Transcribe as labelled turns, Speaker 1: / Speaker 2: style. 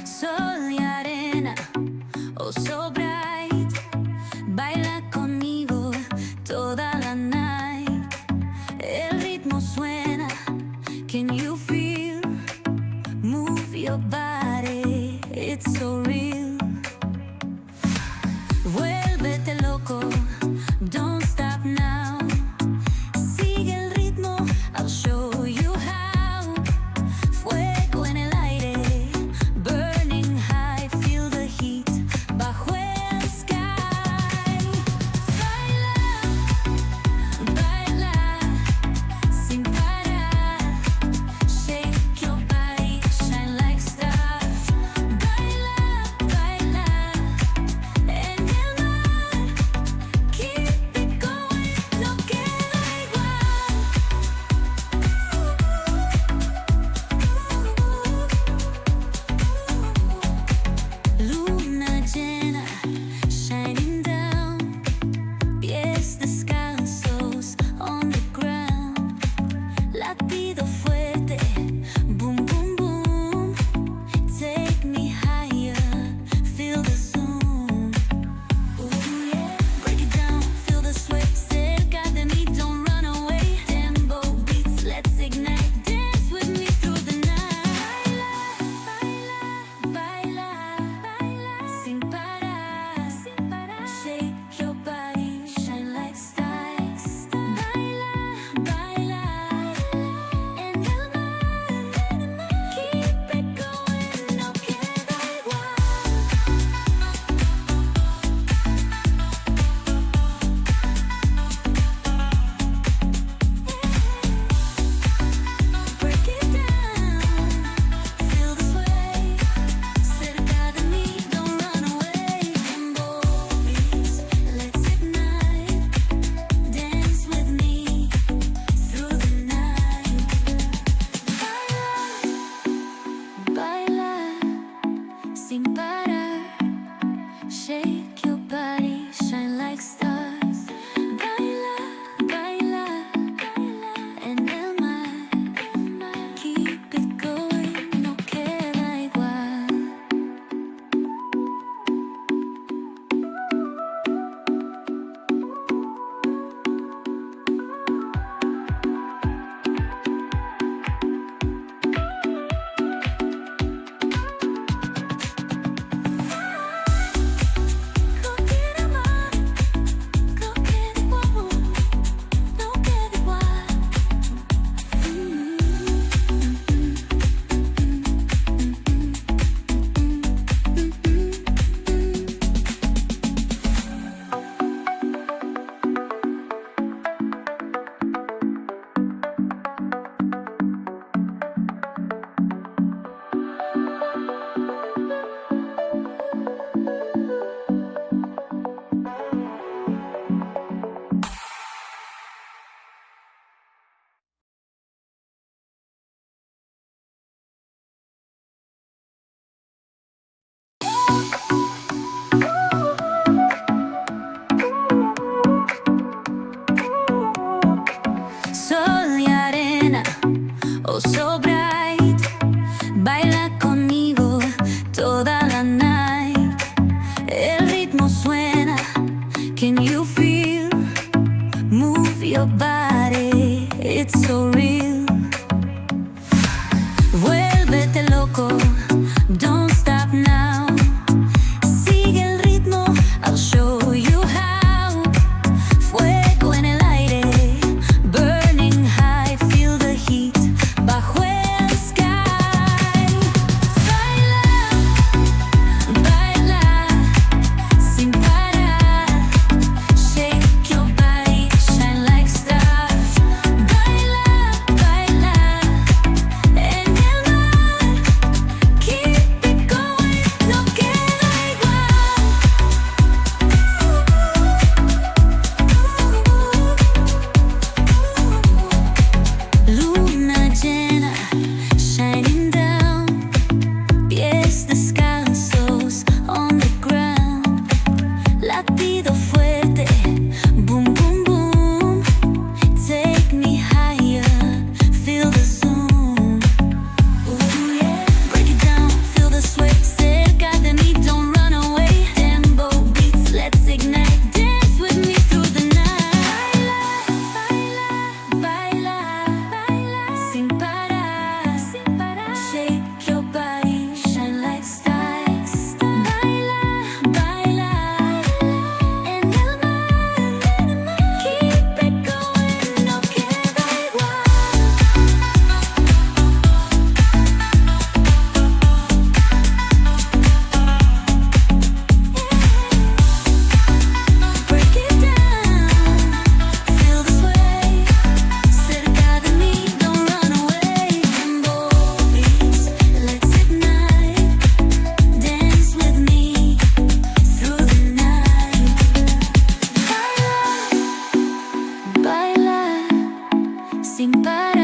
Speaker 1: Sol y arena, oh so bright, baila conmigo toda la night. El ritmo suena, can you feel? Move your body, it's so real. Vuélvete loco, don't stop now. Sigue el ritmo, I'll show you how. Fuego en el aire, burning high, feel the heat bajo el sky. Baila, baila, sin parar. Shake your body, shine like stars. Baila, baila, en el mar. Keep it going, no queda igual. Luna llena, shining down. Pies descalzos on the ground. Latido fuerte, boom, boom, boom. Take me higher, feel the zoom. Ooh, yeah. Break it down, feel the sway. Cerca de mí, don't run away. Tempo beats, let's ignite. Dance with me through the night. Baila, baila, baila, sin parar, sin parar. Shake your body, shine like stars. Baila, baila, en el mar. Keep it going, no queda igual. Break it down, feel the sway. Cerca de mí, don't run away. Tempo beats, let's ignite. Dance with me through the night. Baila, baila, sin parar. Shake your body, shine like stars. Baila, baila, baila, en el mar. Keep it going, no queda igual. No queda más, no queda igual, no queda igual. Sol y arena, oh so bright, baila conmigo toda la night. El ritmo suena, can you feel? Move your body, it's so real. Vuélvete loco, don't stop now. Sigue el ritmo, I'll show you how. Fuego en el aire, burning high, feel the heat bajo el sky. Baila, baila, sin parar. Shake your body, shine like stars. Baila, baila. sin parar.